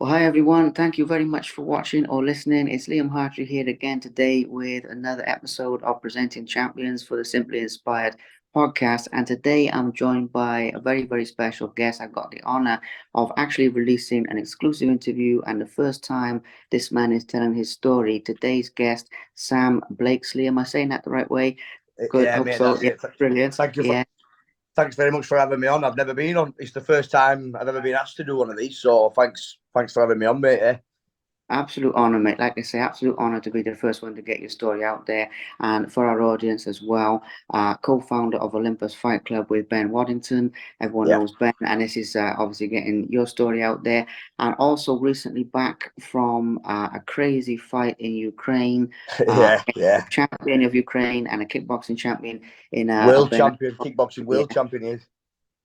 Well, hi everyone. Thank you very much for watching or listening. It's Liam Hartree here again today with another episode of Presenting Champions for the Simply Inspired podcast. And today I'm joined by a very, very special guest. I got the honor of actually releasing an exclusive interview and the first time this man is telling his story. Today's guest, Sam Blakesley. Am I saying that the right way? Good. Yeah, Hope mate, so. that's Yeah, it. brilliant. Thank you for, Yeah. thanks very much for having me on. I've never been on. It's the first time I've ever been asked to do one of these. So thanks for having me on, mate. Absolute honor, mate. Like I say, absolute honor to be the first one to get your story out there. And for our audience as well, co-founder of Olympus Fight Club with Ben Waddington. Everyone Yeah, knows Ben, and this is obviously getting your story out there. And also recently back from a crazy fight in Ukraine, yeah. champion of Ukraine and a kickboxing champion in a World Ben. champion, kickboxing Yeah, world champion is.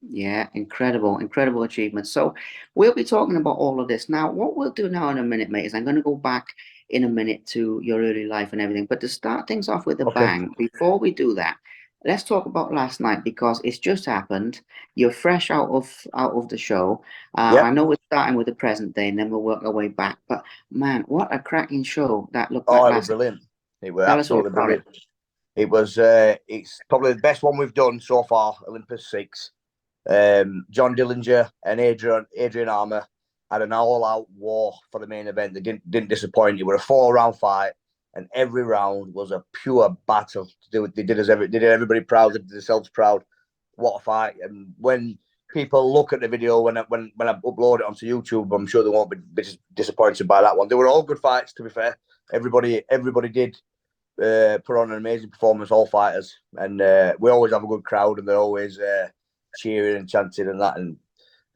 yeah, incredible, incredible achievement. So we'll be talking about all of this. Now, what we'll do now in a minute, mate, is I'm going to go back in a minute to your early life and everything. But to start things off with a Okay. bang, before we do that, let's talk about last night because it's just happened. You're fresh out of the show. Yeah. I know we're starting with the present day and then we'll work our way back. But man, what a cracking show that looked like Oh, it was last night. brilliant. It was Tell us all absolutely about it. brilliant. It was. It's probably the best one we've done so far. Olympus 6. John Dillinger and Adrian Armour had an all-out war for the main event. They didn't disappoint. It was a 4-round fight, and every round was a pure battle. They did everybody proud. They did themselves proud. What a fight! And when people look at the video when I upload it onto YouTube, I'm sure they won't be disappointed by that one. They were all good fights, to be fair. Everybody did put on an amazing performance, all fighters, and we always have a good crowd, and they're always cheering and chanting and that and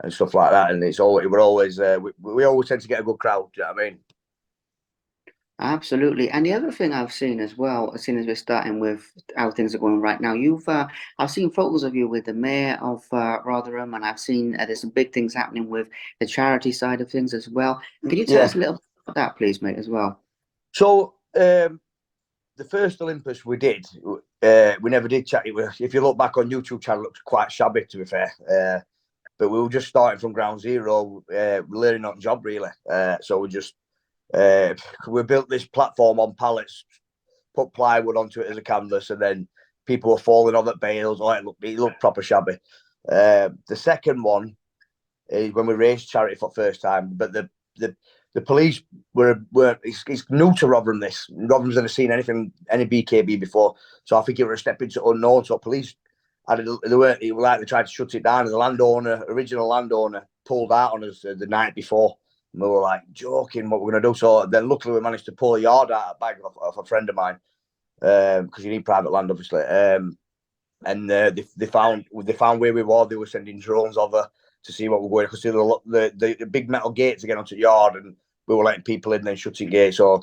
stuff like that. And we're always we always tend to get a good crowd. Do you know what I mean? Absolutely. And the other thing I've seen as well, as soon as we're starting with how things are going right now, I've seen photos of you with the mayor of Rotherham, and I've seen there's some big things happening with the charity side of things as well. Can you tell Yeah. us a little bit about that, please, mate, as well? So the first Olympus we did, we never did chat. If you look back on YouTube channel, it looks quite shabby, to be fair. But we were just starting from ground zero, learning on job really. So we built this platform on pallets, put plywood onto it as a canvas, and then people were falling off at bales. Oh, it looked proper shabby. The second one is when we raised charity for the first time, but the police were it's new to Rotherham. Rotherham's never seen any BKB before, so I think it was a step into unknown. So police they tried to shut it down, and the original landowner, pulled out on us the night before. And we were like joking what we're going to do. So then luckily we managed to pull a yard out of a bag of a friend of mine, because you need private land, obviously. And they found where we were. They were sending drones over to see what we were going. Because the big metal gates to get onto the yard, and we were letting people in and then shutting gates. So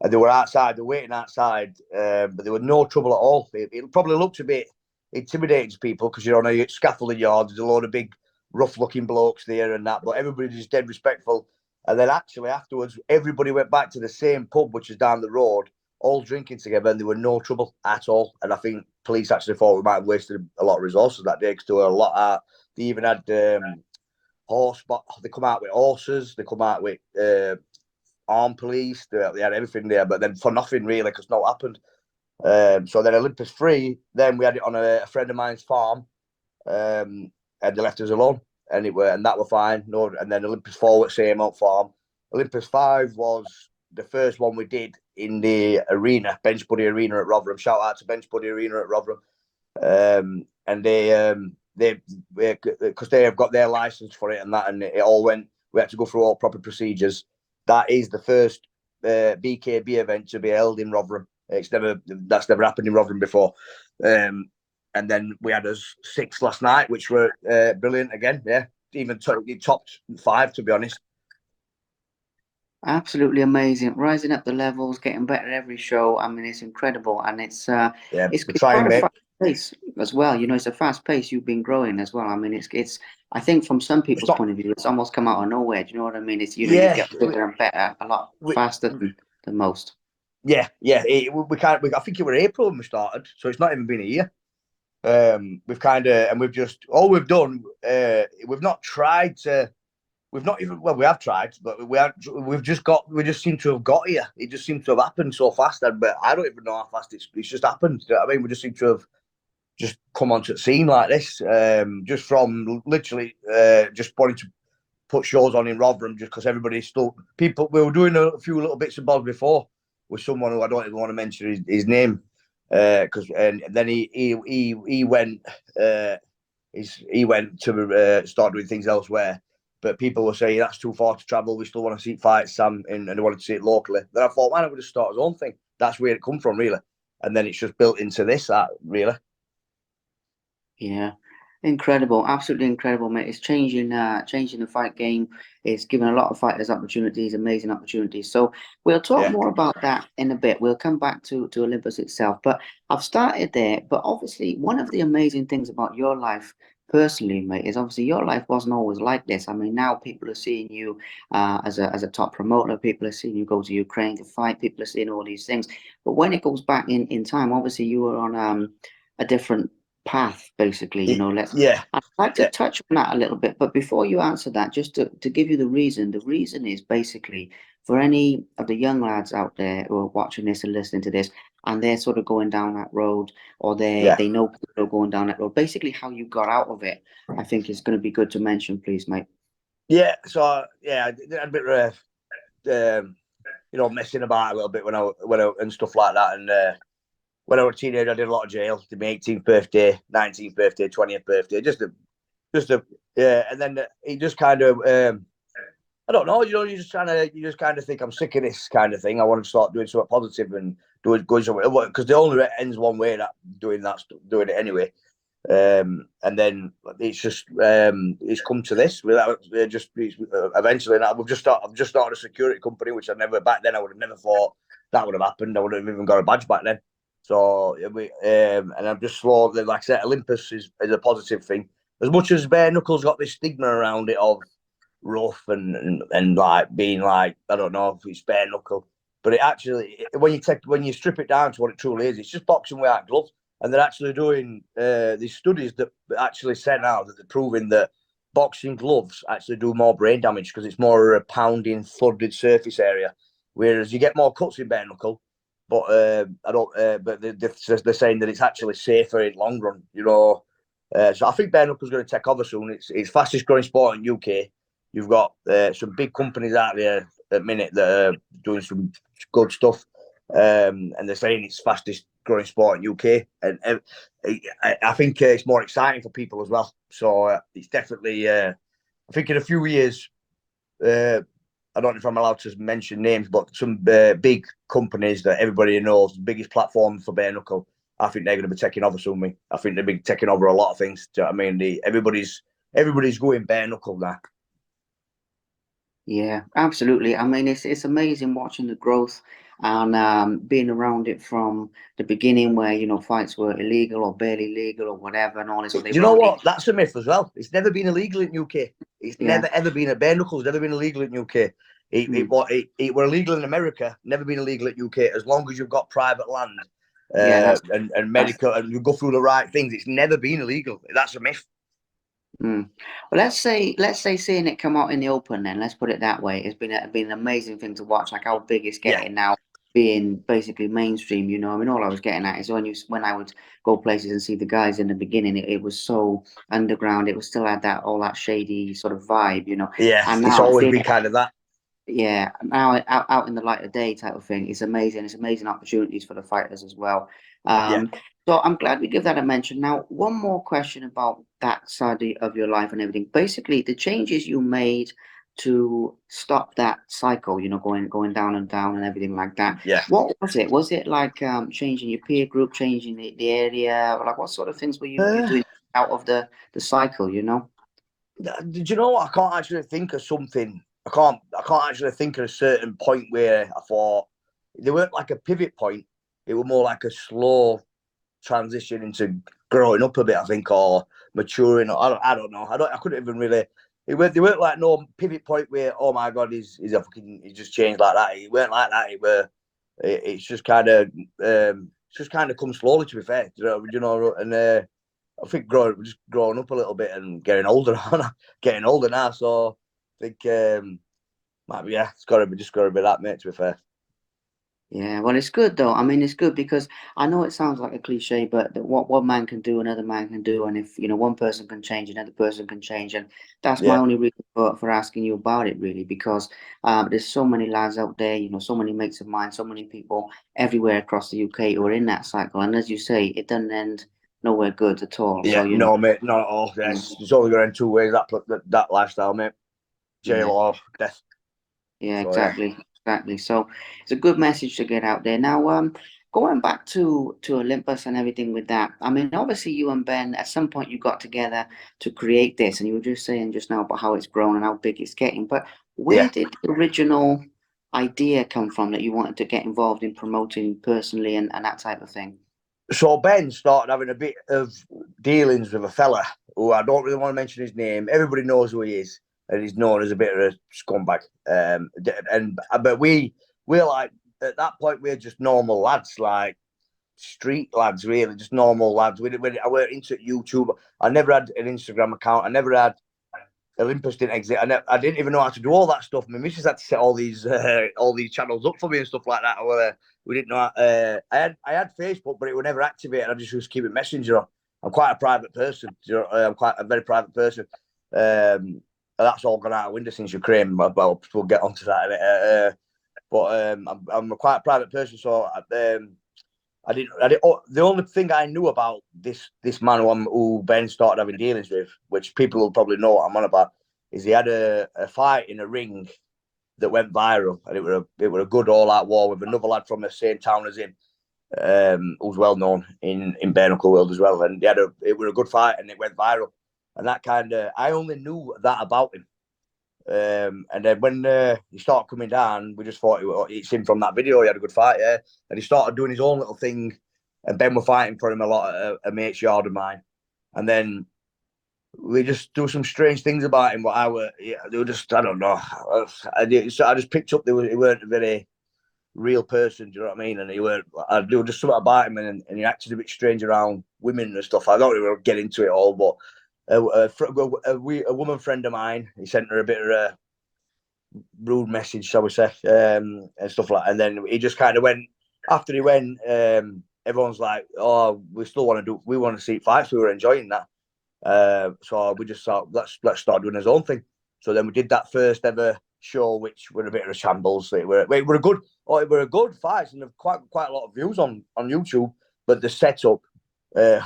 they were outside, they were waiting outside, but there was no trouble at all. It probably looked a bit intimidating to people because you're on a scaffolding yard. There's a load of big, rough-looking blokes there and that, but everybody's just dead respectful. And then actually afterwards, everybody went back to the same pub, which is down the road, all drinking together, and there were no trouble at all. And I think police actually thought we might have wasted a lot of resources that day because there were a lot out. They even had they come out with horses, they come out with armed police, they had everything there, but then for nothing really because no happened. So then Olympus 3, then we had it on a friend of mine's farm, and they left us alone, and that were fine. No, and then Olympus 4 at same old farm. Olympus 5 was the first one we did in the arena, Bench Buddy Arena at Rotherham. Shout out to Bench Buddy Arena at Rotherham. And they because they have got their license for it and that, and it all went. We had to go through all proper procedures. That is the first BKB event to be held in Rotherham. That's never happened in Rotherham before. And then we had us 6 last night, which were brilliant again. Yeah, even topped 5, to be honest. Absolutely amazing. Rising up the levels, getting better every show. I mean, it's incredible, and Yeah, it's we're trying, quite a mate. fast pace as well. You know, it's a fast pace. You've been growing as well. I mean, it's. I think from some It's people's not. point of view, it's almost come out of nowhere. Do you know what I mean? It's you Yeah, get bigger and better a lot we, faster than most. yeah. We can't. I think it was April when we started, so it's not even been a year. We've kind of, and we've just all we've done. We've not tried to we've not even, well, we have tried, but we just seem to have got here. It just seems to have happened so fast, but I don't even know how fast it's just happened. You know what I mean? We just seem to have just come onto the scene like this, just from literally just wanting to put shows on in Rotherham, just because everybody's still people. We were doing a few little bits and bobs before with someone who I don't even want to mention his name, because and then he went he went to start doing things elsewhere. But people were saying that's too far to travel. We still want to see fights, Sam, and they wanted to see it locally. Then I thought, why don't we just start his own thing? That's where it come from, really. And then it's just built into this, really. Yeah, incredible, absolutely incredible, mate. It's changing the fight game. It's giving a lot of fighters opportunities, amazing opportunities. So we'll talk Yeah, more about that in a bit. We'll come back to Olympus itself, but I've started there. But obviously, one of the amazing things about your life personally, mate, is obviously your life wasn't always like this. I mean, now people are seeing you as a top promoter. People are seeing you go to Ukraine to fight. People are seeing all these things. But when it goes back in time, obviously you were on a different path, basically. yeah, I'd like to yeah, touch on that a little bit, but before you answer that, just to give you the reason is basically for any of the young lads out there who are watching this and listening to this, and they're sort of going down that road, or yeah, they know people are going down that road, basically how you got out of it, I think is going to be good to mention, please, mate. yeah. So yeah, I did a bit of messing about a little bit when I and stuff like that. And when I was a teenager, I did a lot of jail. Did my 18th birthday, 19th birthday, 20th birthday, just a yeah. And then he just kind of I don't know. You just kind of think I'm sick of this kind of thing. I want to start doing something positive and going somewhere because the only ends one way. That doing it anyway. And then it's just it's come to this without eventually. Now I've just started a security company, which I never back then. I would have never thought that would have happened. I would have even got a badge back then. So and I'm just slowly, like I said, Olympus is a positive thing. As much as bare knuckles got this stigma around it of rough and like being like I don't know if it's bare knuckle, but it actually when you strip it down to what it truly is, it's just boxing without gloves. And they're actually doing these studies that actually said now that they're proving that boxing gloves actually do more brain damage because it's more a pounding, thudded surface area, whereas you get more cuts in bare knuckle. But I don't. But they're saying that it's actually safer in long run. So I think bare knuckle's going to take over soon. It's fastest growing sport in UK. You've got some big companies out there at the minute that are doing some good stuff, and they're saying it's fastest growing sport in UK. And I think it's more exciting for people as well. So it's definitely. I think in a few years, I don't know if I'm allowed to mention names, but some big companies that everybody knows, the biggest platform for bare knuckle. I think they're going to be taking over soon. I think they'll be taking over a lot of things. Do you know what I mean? Everybody's going bare knuckle now. Yeah, absolutely. I mean, it's amazing watching the growth and being around it from the beginning, where fights were illegal or barely legal or whatever, and all this. Do They you were know only what? That's a myth as well. It's never been illegal in UK. It's yeah, never ever been a bare knuckles. Never been illegal in UK. mm, It were illegal in America. Never been illegal in UK. As long as you've got private land yeah. and That's medical and you go through the right things, it's never been illegal. That's a myth. mm. Well, let's say seeing it come out in the open. Then let's put it that way. It's been an amazing thing to watch. Like how big it's Yeah, getting now, being basically mainstream. I mean, all I was getting at is when I would go places and see the guys in the beginning, it was so underground. It was still had that all that shady sort of vibe. yeah. And It's now always seeing been it. kind of that. Yeah, now out in the light of day type of thing. It's amazing. It's amazing opportunities for the fighters as well. Yeah. Um, so I'm glad we give that a mention. Now, one more question about that side of your life and everything. Basically, the changes you made to stop that cycle, going down and down and everything like that. Yeah. What was it? Was it like changing your peer group, changing the area? Or like what sort of things were you Uh, doing out of the cycle? did you know what? I can't actually think of something. I can't actually think of a certain point where I thought they weren't like a pivot point. It was more like a slow transition into growing up a bit, I think, or maturing. Or I don't know. I couldn't even really. They weren't like no pivot point where oh my god, he's just changed like that. It weren't like that. It's just kind of come slowly. To be fair, and I think growing up a little bit and getting older, getting older now. So think might be, it's got to be that, mate. To be fair. Yeah, well, it's good though. I mean, it's good because I know it sounds like a cliche, but what one man can do, another man can do, and if one person can change, another person can change, and that's my Yeah, only reason for asking you about it, really, because there's so many lads out there, so many mates of mine, so many people everywhere across the UK who are in that cycle, and as you say, it doesn't end nowhere good at all. So yeah, no, mate, not at all. you know, Yes, it's only going two ways. That lifestyle, mate. Jail yeah. or death. Yeah, So yeah, exactly, exactly. So it's a good message to get out there. Now, going back to Olympus and everything with that. I mean, obviously, you and Ben at some point you got together to create this, and you were just saying just now about how it's grown and how big it's getting. But where yeah. did the original idea come from that you wanted to get involved in promoting personally and that type of thing? So Ben started having a bit of dealings with a fella who I don't really want to mention his name. Everybody knows who he is, and he's known as a bit of a scumbag. But we're like at that point we're just normal lads, like street lads, really, just normal lads. I weren't into YouTube. I never had an Instagram account. I never had Olympus didn't exist. I didn't even know how to do all that stuff. My missus had to set all these channels up for me and stuff like that. We didn't know. I had Facebook, but it would never activate. I just used to keep it Messenger on. I'm quite a private person. I'm quite a very private person. That's all gone out of window since Ukraine. Well, we'll get onto that. I'm quite a private person, so I didn't. The only thing I knew about this man who Ben started having dealings with, which people will probably know what I'm on about, is he had a fight in a ring that went viral, and it were a good all-out war with another lad from the same town as him, who's well known in bare knuckle world as well. And it was a good fight, and it went viral. And that I only knew that about him. And then when he started coming down, we just thought it's him from that video. He had a good fight, yeah. And he started doing his own little thing, and Ben were fighting for him a lot at a mate's yard of mine. And then we just do some strange things about him. But they were just, I don't know. I just picked up he weren't a very real person. Do you know what I mean? And I do just something about him, and he acted a bit strange around women and stuff. I don't really get into it all, but a woman friend of mine, he sent her a bit of a rude message, shall we say, and stuff like that. And then he just kind of went, after he went, everyone's like, oh, we want to see fights. We were enjoying that. So we just thought, let's start doing his own thing. So then we did that first ever show, which were a bit of a shambles. It were a good fights, and quite a lot of views on YouTube. But the setup, I'll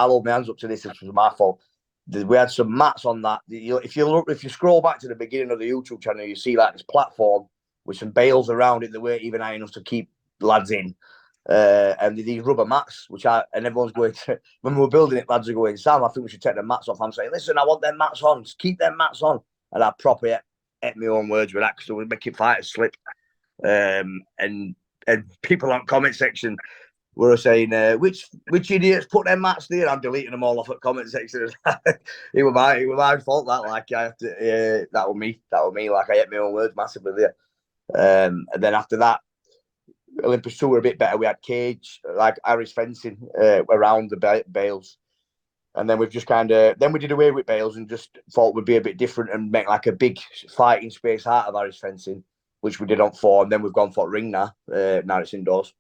hold my hands up to this. This was my fault. We had some mats on that. If you scroll back to the beginning of the YouTube channel, you see like this platform with some bales around it that weren't even high enough to keep lads in. And these rubber mats, and everyone's going to, when we were building it, lads are going, Sam, I think we should take the mats off. I'm saying, listen, I want them mats on, just keep them mats on. And I properly ate my own words with that because we were making fighters slip. And people on comment section were saying, which idiots put their mats there? I'm deleting them all off at comment section. It was my fault that, like, I have to, that was me, like, I ate my own words massively there. And then after that, Olympus 2 were a bit better. We had cage, like Irish fencing around the bales. And then we've just then we did away with bales and just thought we'd be a bit different and make like a big fighting space out of Irish fencing, which we did on 4. And then we've gone for ring now. Now it's indoors.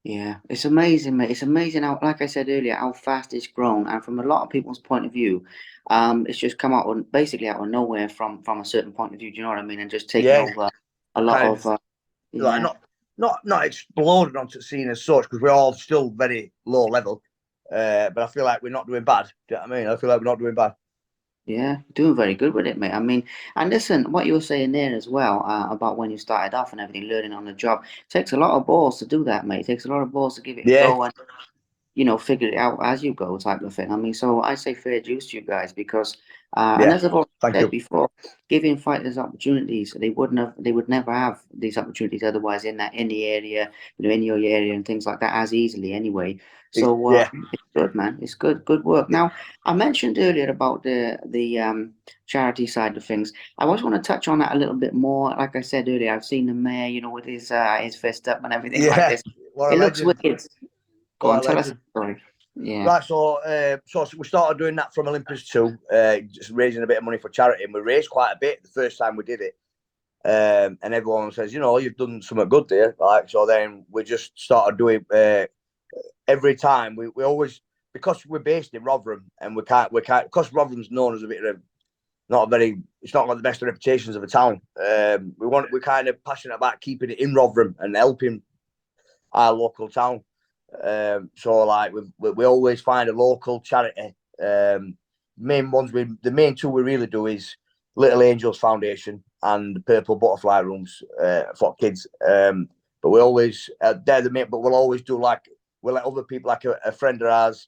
Yeah, it's amazing, mate. It's amazing how, like I said earlier, how fast it's grown, and from a lot of people's point of view, it's just come basically out of nowhere from a certain point of view. Do you know what I mean? And just taken Yeah, over a lot kind of, of like yeah, not exploded onto the scene as such because we're all still very low level. But I feel like we're not doing bad. Do you know what I mean? I feel like we're not doing bad. yeah, doing very good with it, mate. I mean, and listen, what you were saying there as well about when you started off and everything, learning on the job, takes a lot of balls to do that, mate. It takes a lot of balls to give it a Yeah, go and figure it out as you go, type of thing. I mean, so I say fair dues to you guys because, and yeah. as I've already Thank said you. before, giving fighters opportunities, they would never have these opportunities otherwise in the area, in your area and things like that as easily anyway. So Yeah, it's good, man. It's good work. Now, I mentioned earlier about the charity side of things. I just want to touch on that a little bit more. Like I said earlier, I've seen the mayor, with his fist up and everything like yeah. this. What a It looks legend. wicked. Go What on, a tell us legend. the story. Yeah. Right, so we started doing that from Olympus 2, just raising a bit of money for charity, and we raised quite a bit the first time we did it. And everyone says, you've done something good there. Like, so then we just started doing every time. We always, because we're based in Rotherham, and we can't because Rotherham's known as a bit of it's not got the best reputations of a town. We're kind of passionate about keeping it in Rotherham and helping our local town. So like we always find a local charity. The main two we really do is Little Angels Foundation and the Purple Butterfly Rooms for kids. But we always they're the main. But we'll always do we'll let other people, like a friend of ours.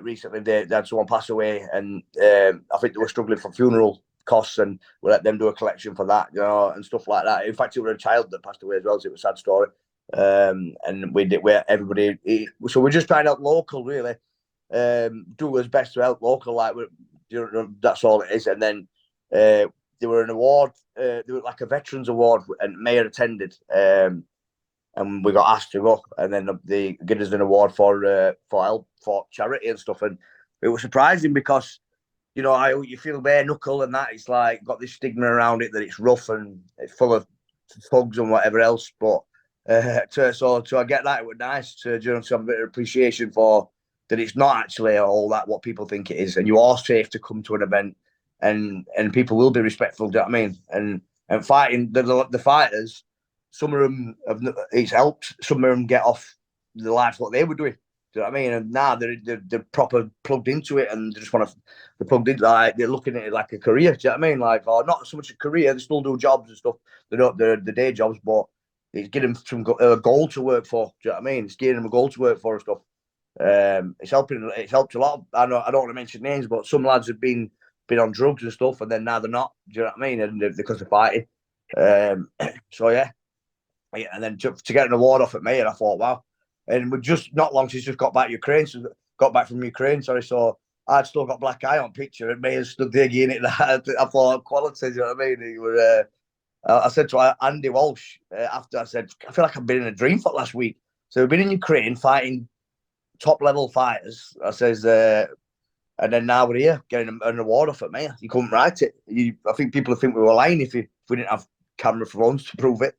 Recently, they had someone pass away, and I think they were struggling for funeral costs, and we let them do a collection for that, and stuff like that. In fact, it was a child that passed away as well, so it was a sad story. And we did where everybody. So we're just trying to help local, really. Do as best to help local, that's all it is. And then there were an award, there was like a veterans award, and Mayor attended. And we got asked to go, and then they give us an award for help for charity and stuff. And it was surprising because you feel bare knuckle and that it's like got this stigma around it that it's rough and it's full of thugs and whatever else. But so I get that, it was nice to have a bit of appreciation for that. It's not actually all that what people think it is, and you are safe to come to an event, and people will be respectful. Do you know what I mean? And fighting the fighters. Some of them it's helped. Some of them get off the lives what they were doing. Do you know what I mean? And now they're proper plugged into it, and they just want to. They're plugged into, like, they're looking at it like a career. Do you know what I mean? Like, or not so much a career. They still do jobs and stuff. They don't the day jobs, but it's giving them some a goal to work for. Do you know what I mean? It's giving them a goal to work for and stuff. It's helping. It's helped a lot. I don't want to mention names, but some lads have been on drugs and stuff, and then now they're not. Do you know what I mean? And because they're fighting. So yeah. And then to get an award off at Mayor, I thought, wow. And we just not long since just got back from Ukraine. Sorry, so I'd still got black eye on picture, and Mayor stood there getting it. I thought quality. You know what I mean? I said to Andy Walsh after, I said, I feel like I've been in a dream for last week. So we've been in Ukraine fighting top level fighters. I says, and then now we're here getting an award off at Mayor. You couldn't write it. I think people would think we were lying if we didn't have camera phones to prove it.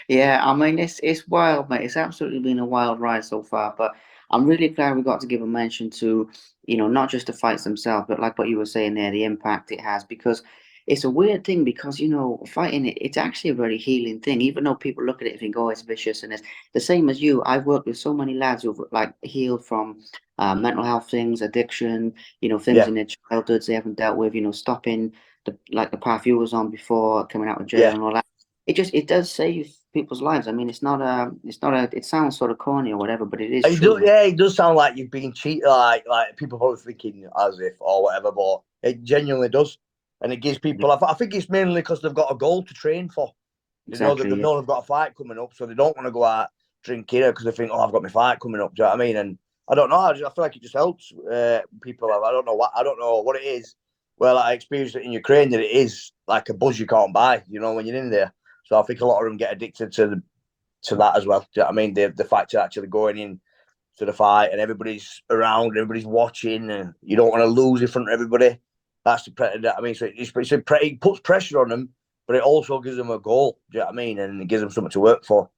Yeah, I mean it's wild, mate. It's absolutely been a wild ride so far, but I'm really glad we got to give a mention to, not just the fights themselves, but like what you were saying there, the impact it has, because it's a weird thing because fighting it's actually a very healing thing, even though people look at it and think, oh, it's vicious, and it's the same as you. I've worked with so many lads who've like healed from mental health things, addiction, things Yeah, in their childhoods they haven't dealt with, stopping the path you was on before coming out of jail yeah. and all that. It does save people's lives. I mean, it sounds sort of corny or whatever, but it is true, man. Yeah, it does sound like you've been cheated, like people probably thinking as if or whatever, but it genuinely does, and it gives Yeah, people. I think it's mainly because they've got a goal to train for. They know that exactly. they Yeah, know they've got a fight coming up, so they don't want to go out drinking because they think, oh, I've got my fight coming up. Do you know what I mean? And I don't know. I feel like it just helps people. I don't know what it is. Well, I experienced it in Ukraine that it is like a buzz you can't buy. When you're in there. So I think a lot of them get addicted to that as well. Do you know what I mean? The fact of actually going in to the fight and everybody's around, everybody's watching, and you don't want to lose in front of everybody. That's the pressure. I mean, so it puts pressure on them, but it also gives them a goal. Do you know what I mean? And it gives them something to work for.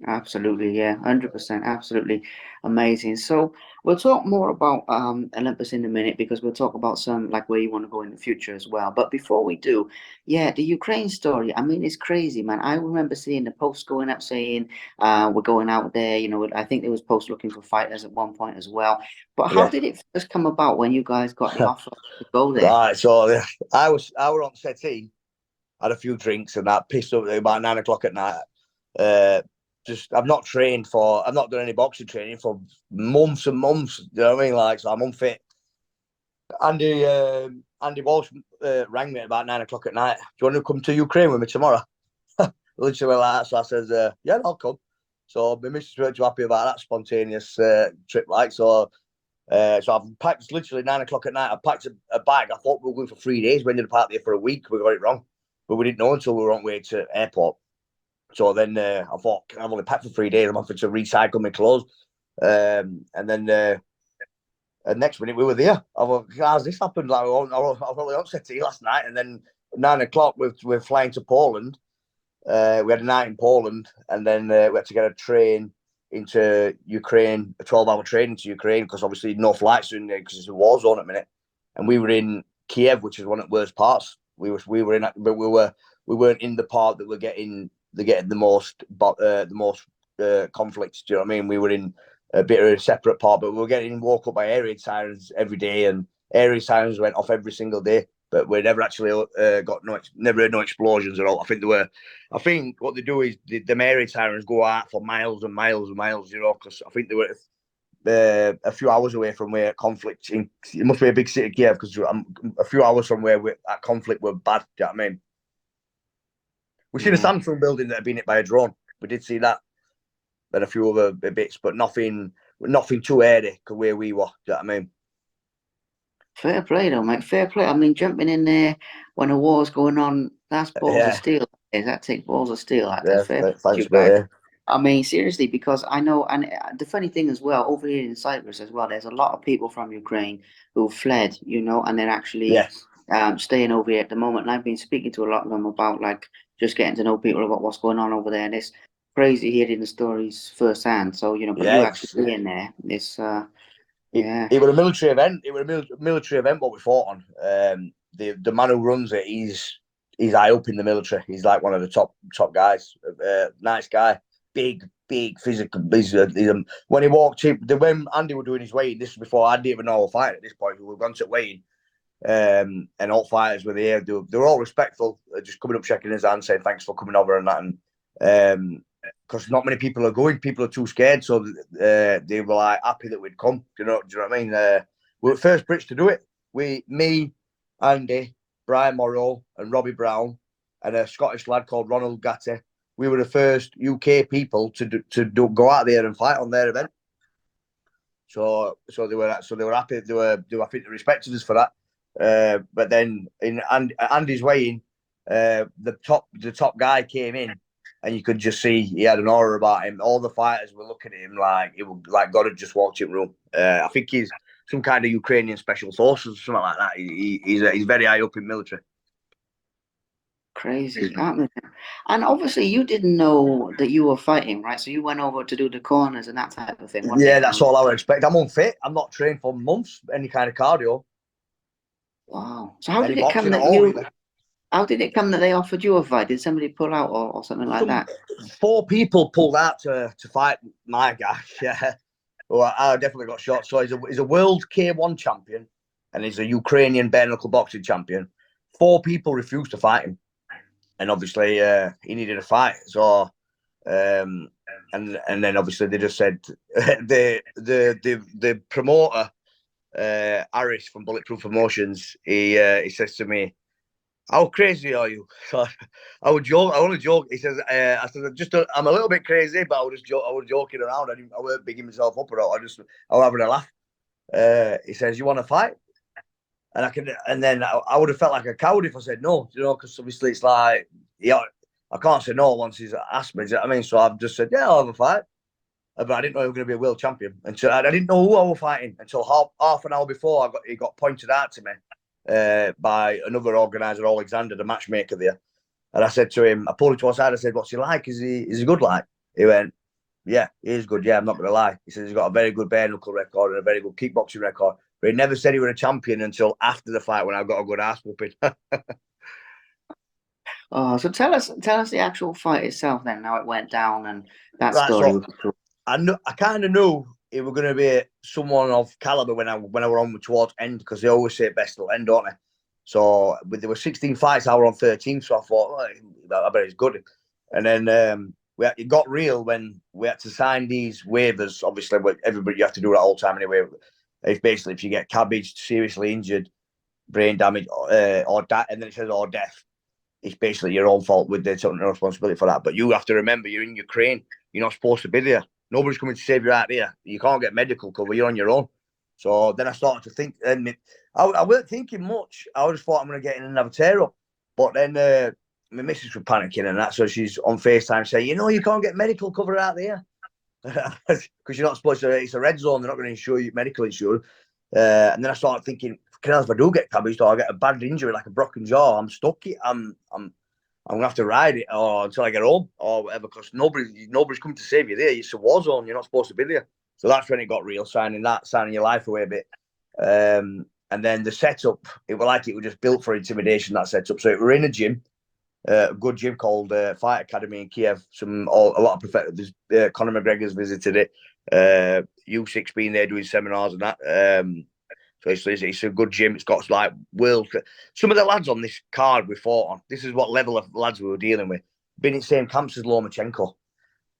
absolutely. Yeah, 100%. Absolutely amazing. So we'll talk more about Olympus in a minute because we'll talk about some like where you want to go in the future as well. But before we do, yeah, the Ukraine story. I mean, it's crazy, man. I remember seeing the posts going up saying we're going out there. I think there was posts looking for fighters at one point as well. But how Yeah. did it first come about when you guys got the offer to go there? Right. So I was on settee, had a few drinks and that, pissed up about 9 o'clock at night. I've not done any boxing training for months and months. You know what I mean? Like, so I'm unfit. Andy Walsh rang me at about 9 o'clock at night. Do you want to come to Ukraine with me tomorrow? Literally like that. So I says, yeah, I'll come. So my missus weren't too happy about that spontaneous trip. So I've packed literally 9 o'clock at night. I packed a bag. I thought we were going for 3 days. We ended up out there for a week. We got it wrong, but we didn't know until we were on the way to airport. So then I thought, I've only packed for 3 days. I'm having to recycle my clothes. And then next minute we were there. I thought, how's this happened? Like, I probably upset to you last night. And then 9 o'clock, we're flying to Poland. We had a night in Poland, and then we had to get a train into Ukraine, a 12-hour train into Ukraine, because obviously no flights in there because it's a war zone at the minute. And we were in Kiev, which is one of the worst parts. We were in, but we weren't in the part that we're getting the most conflicts. Do you know what I mean? We were in a bit of a separate part, but we were getting woke up by air raid sirens every day, and air raid sirens went off every single day. But we never actually never had no explosions at all. I think what they do is the air raid sirens go out for miles and miles and miles, because I think they were a few hours away from where conflict. It must be a big city, Kiev, because a few hours from where that conflict were bad. Do you know what I mean? We've seen a Samsung building that had been hit by a drone. We did see that, and a few other bits, but nothing too airy where we were. Do you know what I mean? Fair play, though, mate. Fair play. I mean, jumping in there when a war's going on, that's balls of steel. That takes balls of steel. That's fair. Thanks, yeah. I mean, seriously, because I know, and the funny thing as well, over here in Cyprus as well, there's a lot of people from Ukraine who fled, and they're actually staying over here at the moment. And I've been speaking to a lot of them about just getting to know people about what's going on over there. And it's crazy hearing the stories firsthand. So, but you actually being there, it's It was a military event. It was a military event what we fought on. The man who runs it, he's high up in the military. He's like one of the top guys. Nice guy, big physical. When he walked in, when Andy was doing his weighing, this was before I didn't even know I was fighting at this point. We were going to weighing, and all fighters were there. They were all respectful, just coming up, shaking his hand, saying thanks for coming over and that. And because not many people are going, people are too scared, so they were like happy that we'd come. Do you know what I mean? We were the first Brits to do it. Me, Andy, Brian Morrow, and Robbie Brown, and a Scottish lad called Ronald Gatty. We were the first UK people to go out there and fight on their event. So they were happy. I think they respected us for that. But then in Andy's weighing, the top guy came in. And you could just see he had an aura about him. All the fighters were looking at him like it was like God had just walked in the room. I think he's some kind of Ukrainian special forces or something like that. He's very high up in military. Crazy. And obviously you didn't know that you were fighting, right? So you went over to do the corners and that type of thing. Yeah, that's all I would expect. I'm unfit. I'm not trained for months, any kind of cardio. Wow. So how did it come that how did it come that they offered you a fight? Did somebody pull out or something like that? 4 people pulled out to fight my guy. Yeah. Well, I definitely got shot. So he's a world K1 champion and he's a Ukrainian bare knuckle boxing champion. 4 people refused to fight him. And obviously he needed a fight. So and then obviously they just said the promoter Harris from Bulletproof Promotions, he says to me, how crazy are you? So I would joke. I only joke. He says, I said, I'm a little bit crazy, but I was joking around. I weren't bigging myself up at all. I was having a laugh. He says, you want to fight? And then I would have felt like a coward if I said no, because obviously it's like, I can't say no once he's asked me. Do you know what I mean? So I've just said, yeah, I'll have a fight. But I didn't know he was going to be a world champion. And so I didn't know who I was fighting until half an hour before he got pointed out to me by another organizer, Alexander, the matchmaker there. And I said to him, I pulled him to one side. I said, what's he like? Is he good like? He went, yeah, he is good. Yeah, I'm not going to lie. He says he's got a very good bare knuckle record and a very good kickboxing record. But he never said he was a champion until after the fight when I got a good ass whooping. Oh, so tell us the actual fight itself then, how it went down and that story. So I kind of knew it was going to be someone of caliber when I were on towards end, because they always say best till end, don't they? So there were 16 fights, I were on 13, so I thought, I bet it's good. And then it got real when we had to sign these waivers. Obviously, everybody, you have to do that all the time anyway. If you get cabbaged, seriously injured, brain damage, or death, and then it says or death, it's basically your own fault with the taking responsibility for that. But you have to remember, you're in Ukraine. You're not supposed to be there. Nobody's coming to save you out here. You can't get medical cover. You're on your own. So then I started to think, and I weren't thinking much. I just thought I'm going to get in and have a tear up. But then my missus was panicking and that, so she's on FaceTime saying, you can't get medical cover out there. because you're not supposed to. It's a red zone. They're not going to insure you medical insurance. And then I started thinking, if I do get cabbaged or I get a bad injury like a broken jaw, I'm stuck. I'm gonna have to ride it or until I get home or whatever. Because nobody's coming to save you there. It's a war zone. You're not supposed to be there. So that's when it got real, signing your life away a bit. And then the setup, it was just built for intimidation. That setup. So we're in a gym. A good gym called Fight Academy in Kiev. A lot of professionals. Conor McGregor's visited it. U6 being there doing seminars and that. So it's a good gym. It's got like some of the lads on this card we fought on. This is what level of lads we were dealing with. Been in the same camps as Lomachenko.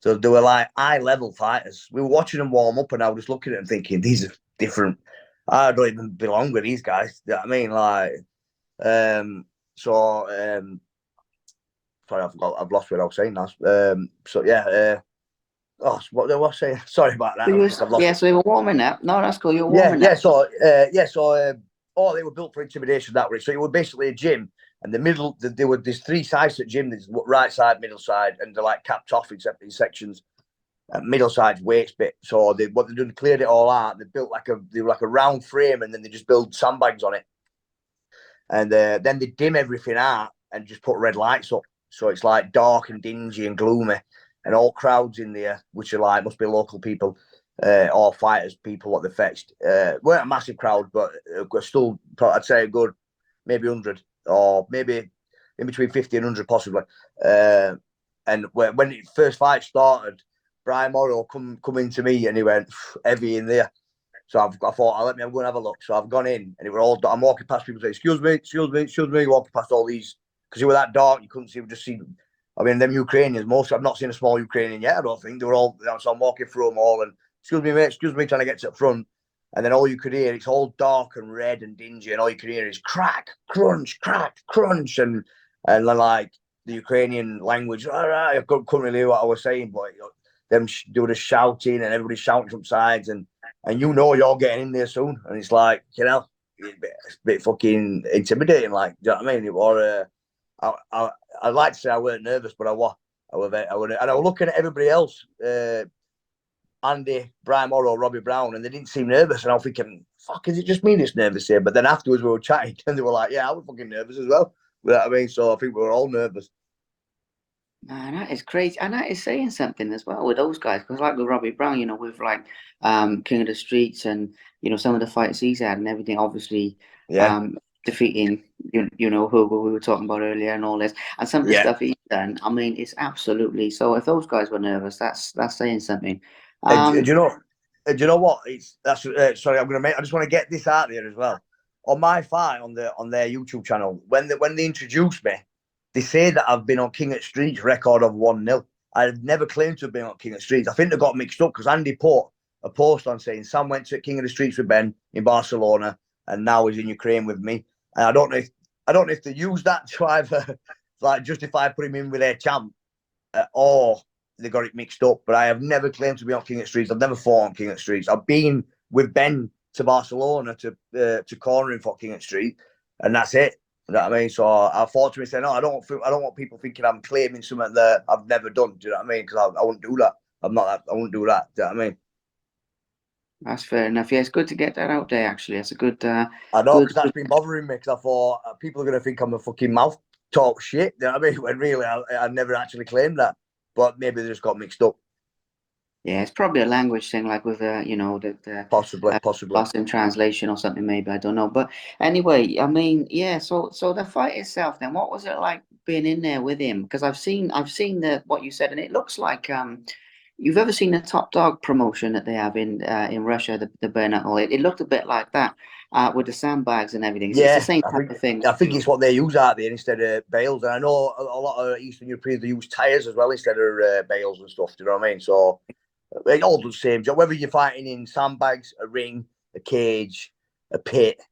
So they were like high level fighters. We were watching them warm up, and I was just looking at them thinking, these are different. I don't even belong with these guys. You know what I mean? Like, sorry, I've lost what I was saying now. So yeah. What was I saying? Sorry about that. So you were warming up. No, that's cool. You're Yeah, warming yeah. up. So, they were built for intimidation that way. So it was basically a gym, and there's three sides to the gym. There's right side, middle side, and they're like capped off in sections. Middle side's weights bit. So they cleared it all out. They built like a round frame, and then they just built sandbags on it, and then they dim everything out and just put red lights up. So it's like dark and dingy and gloomy, and all crowds in there, which are like must be local people. Or fighters, people what they fetched. Weren't a massive crowd, but we're still, I'd say, a good maybe 100 or maybe in between 50 and 100 possibly. And when the first fight started, Brian Morrow come into me and he went heavy in there. So I thought, I'm going to have a look. So I've gone in and it were all. I'm walking past people saying, excuse me, walking past all these because it was that dark, you couldn't see, just see. I mean, them Ukrainians, most I've not seen a small Ukrainian yet. I don't think they were all. So I'm walking through them all and excuse me, mate, trying to get to the front. And then all you could hear, it's all dark and red and dingy, and all you could hear is crack, crunch, and then like the Ukrainian language. All right, I couldn't really hear what I was saying, but they were just shouting, and everybody's shouting from sides, and you're getting in there soon, and it's like it's a bit fucking intimidating, like, do you know what I mean? It was. I'd like to say I weren't nervous, but I was. And I was looking at everybody else. Andy, Brian Morrow, Robbie Brown, and they didn't seem nervous. And I was thinking, fuck, is it just me that's nervous here? But then afterwards we were chatting and they were like, yeah, I was fucking nervous as well. You know what I mean? So I think we were all nervous. Man, that is crazy. And that is saying something as well with those guys. Because like with Robbie Brown, with like King of the Streets and, some of the fights he's had and everything, obviously Yeah. Defeating, who we were talking about earlier and all this. And some of the stuff he's done, I mean, it's absolutely. So if those guys were nervous, that's saying something. Do you know what? Sorry, I just want to get this out there as well. On my fight on their YouTube channel, when they introduced me, they say that I've been on King of Streets record of 1-0. I've never claimed to have been on King of Streets. I think they got mixed up because Andy put a post on saying Sam went to King of the Streets with Ben in Barcelona and now he's in Ukraine with me. And I don't know if they use that to either like justify putting him in with their champ or they got it mixed up. But I have never claimed to be on King of Streets. I've never fought on King of Streets. I've been with Ben to Barcelona to corner him for King of Street, and that's it. You know what I mean? So I thought to myself, no, I don't want people thinking I'm claiming something that I've never done. Do you know what I mean? Because I wouldn't do that. I'm not that. I wouldn't do that. Do you know what I mean? That's fair enough. Yeah, it's good to get that out there. Actually, it's a good. I know because that's been bothering me. Because I thought people are going to think I'm a fucking mouth talk shit. Do you know what I mean? When really I never actually claimed that. But maybe they just got mixed up. Yeah, it's probably a language thing, like with the Possibly. lost in translation or something. Maybe I don't know. But anyway, I mean, yeah. So the fight itself, then, what was it like being in there with him? Because I've seen the what you said, and it looks like you've ever seen the Top Dog promotion that they have in Russia, the Bernat Hall. It looked a bit like that with the sandbags and everything. It's the same type of thing. I think it's what they use out there instead of bales. And I know a lot of Eastern Europeans, they use tyres as well instead of bales and stuff. Do you know what I mean? So it all does the same job. Whether you're fighting in sandbags, a ring, a cage, a pit,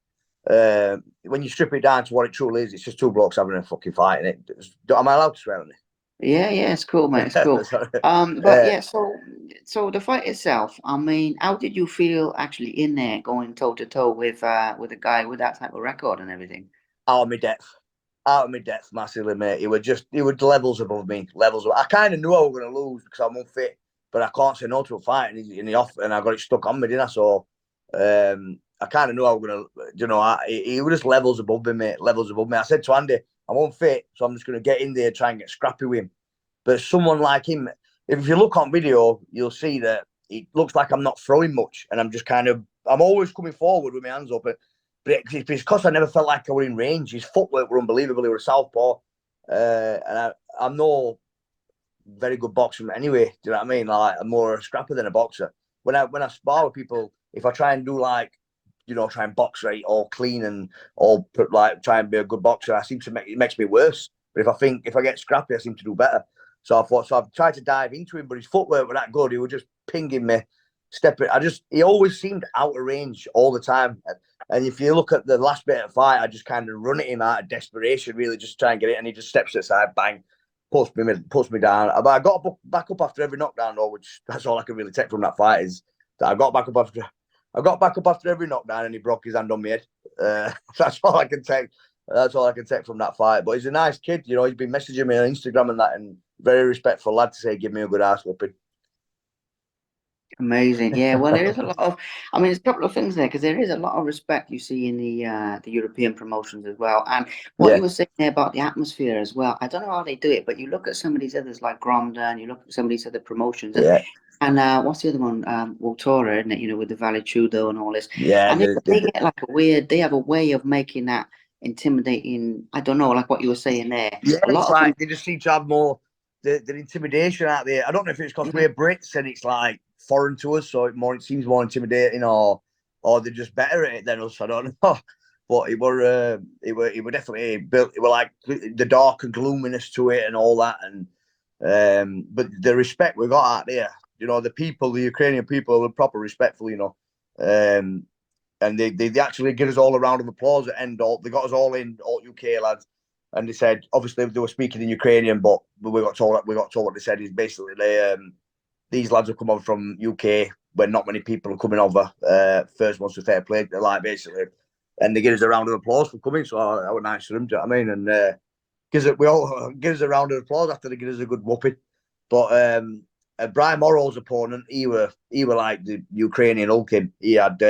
when you strip it down to what it truly is, it's just two blokes having a fucking fight in it. Am I allowed to swear on it? Yeah, it's cool, mate. It's cool. But yeah, so the fight itself, I mean, how did you feel actually in there going toe to toe with a guy with that type of record and everything? Out of my depth, massively, mate. He were levels above me. I kind of knew I was going to lose because I'm unfit. but I can't say no to a fight, and he off, and I got it stuck on me, didn't I? So I kind of knew I was gonna, he was just levels above me, mate. Levels above me. I said to Andy, I won't fit, so I'm just gonna get in there, try and get scrappy with him. But someone like him, if you look on video, you'll see that it looks like I'm not throwing much, and I'm always coming forward with my hands up. But it's because I never felt like I was in range. His footwork were unbelievable. He was a southpaw, and I'm no very good boxer anyway. Do you know what I mean? Like, I'm more a scrapper than a boxer. When I spar with people, if I try and do try and box right or clean and or try and be a good boxer, it makes me worse. But if I get scrappy, I seem to do better. So I've tried to dive into him, but his footwork were that good. He was just pinging me, stepping. He always seemed out of range all the time. And if you look at the last bit of the fight, I just kind of run at him out of desperation, really, just try and get it, and he just steps aside, bang, puts me down. But I got back up after every knockdown, though, which that's all I can really take from that fight is that I got back up after every knockdown, and he broke his hand on my head. That's all I can take. That's all I can take from that fight. But he's a nice kid, he's been messaging me on Instagram and that, and very respectful lad to say, give me a good ass whooping. Amazing. Yeah, well, there is a lot of, I mean, there's a couple of things there because there is a lot of respect you see in the European promotions as well. And what Yeah. you were saying there about the atmosphere as well, I don't know how they do it, but you look at some of these others like Gromda, and you look at some of these other promotions, Yeah. and what's the other one? Voltora, isn't it? With the Vale Tudo and all this. Yeah. And they get like they have a way of making that intimidating. I don't know, like what you were saying there. Yeah, A lot it's of them. like they just seem to have more the intimidation out there. I don't know if it's because Yeah. we're Brits and it's like foreign to us, so it seems more intimidating, or they're just better at it than us. I don't know. But it were definitely built. It were like the dark and gloominess to it and all that, and but the respect we got out there, the Ukrainian people were proper respectful, and they actually give us all a round of applause at end. They got us all in, all UK lads, and they said obviously they were speaking in Ukrainian, but we got told what they said is basically these lads have come over from UK when not many people are coming over. First ones to fair play, like basically, and they give us a round of applause for coming. So that was nice for them. Do you know what I mean? And gives us a round of applause after they give us a good whooping. But Brian Morrow's opponent, he were like the Ukrainian Hulk. He had.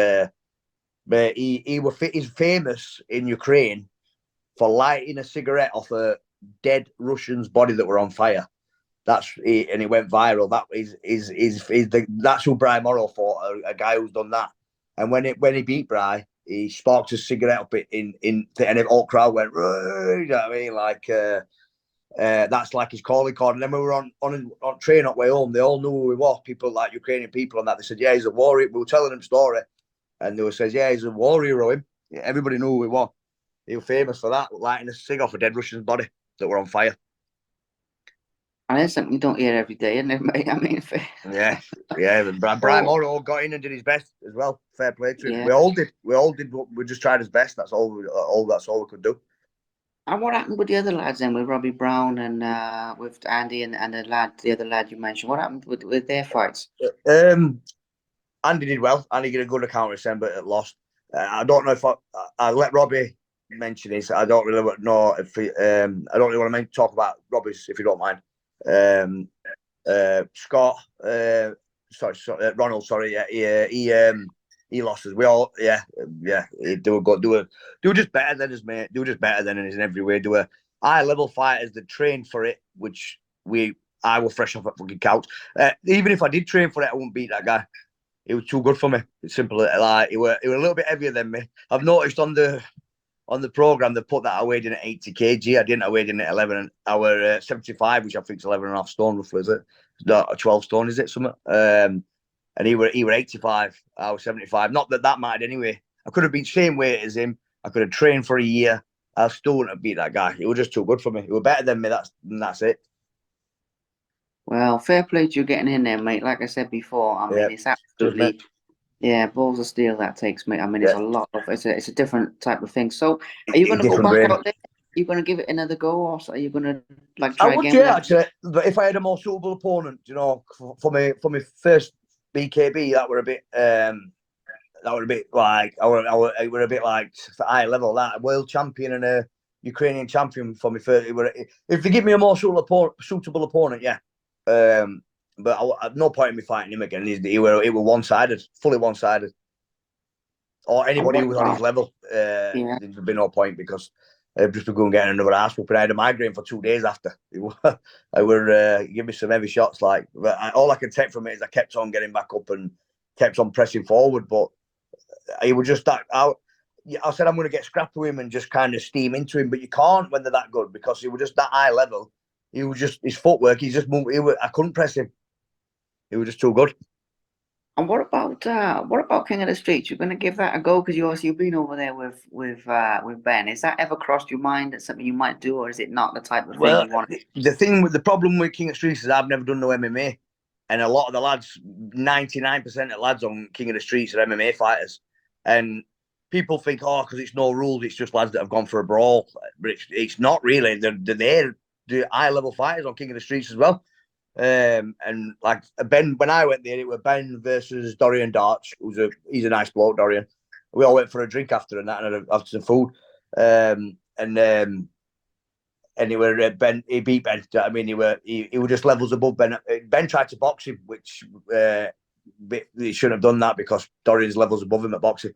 But he's famous in Ukraine for lighting a cigarette off a dead Russian's body that were on fire. And it went viral. That's who Brian Morrow fought, a guy who's done that. And when he beat Brian, he sparked a cigarette up and the whole crowd went, you know what I mean? Like that's like his calling card. And then we were on train on way home. They all knew who we were. People like Ukrainian people and that. They said, yeah, he's a warrior. We were telling them story. And they were says, yeah, he's a war hero, him. Everybody knew who he was. He was famous for that, lighting a cig off a dead Russian's body that were on fire. And that's something you don't hear every day, isn't it, mate? I mean, Yeah. And Brian Morrow got in and did his best as well. Fair play to him. yeah. We all did. We just tried his best. That's all we could do. And what happened with the other lads then, with Robbie Brown and with Andy and the other lad you mentioned? What happened with their fights? Andy did well. Andy did a good account of Sam, but it lost. I don't know if I let Robbie mention this. I don't really know if I don't really want to talk about Robbie's, if you don't mind. Scott, Ronald, sorry, yeah, he lost as well. Yeah, they were good. They were just better than us, mate. They were just better than us in every way. They were high level fighters that trained for it, which I was fresh off at fucking couch. Even if I did train for it, I wouldn't beat that guy. It was too good for me. It's simple. Like, it were a little bit heavier than me. I've noticed on the program they put that I weighed in at 80 kg. I didn't. I weighed in at 11. I were 75, which I think is 11.5 stone roughly. Is it? Not 12 stone, is it? Something. And he were 85. I was 75. Not that mattered anyway. I could have been same weight as him. I could have trained for a year. I still wouldn't have beat that guy. It was just too good for me. It was better than me. That's it. Well, fair play to you getting in there, mate. Like I said before, I mean, it's absolutely, balls of steel that takes, mate. I mean, it's a lot of, it's a different type of thing. So, are you going to go back out there? Are you going to give it another go, or are you going to try again? Yeah, actually. But if I had a more suitable opponent, for my first BKB, that were a bit, like it were a bit like high level, that world champion and a Ukrainian champion for me. If they give me a more suitable opponent, yeah. But at no point in me fighting him again. It were one-sided, fully one-sided. Or And anybody what who was on his about, level, yeah. there'd be no point because just to go and get another ass whooping. I had a migraine for 2 days after. I were give me some heavy shots. Like, but all I can take from it is I kept on getting back up and kept on pressing forward. But he was just that. I said I'm going to get scrap with him and just kind of steam into him, but you can't when they're that good because he was just that high level. He was just his footwork. He's just moved. I couldn't press him. He was just too good. And what about King of the Streets? You're going to give that a go because you've been over there with Ben. Has that ever crossed your mind that something you might do, or is it not the type of thing Well, you want? the problem with King of Streets is I've never done no MMA, and a lot of the lads, 99% of lads on King of the Streets are MMA fighters, and people think, oh, because it's no rules, it's just lads that have gone for a brawl, but it's not really. They're high level fighters on King of the Streets as well. And like Ben, when I went there, it was Ben versus Dorian Darch, he's a nice bloke, Dorian. We all went for a drink after and that, and after some food. And he were Ben. He beat Ben. I mean, he were just levels above Ben. Ben tried to box him, which he shouldn't have done that because Dorian's levels above him at boxing.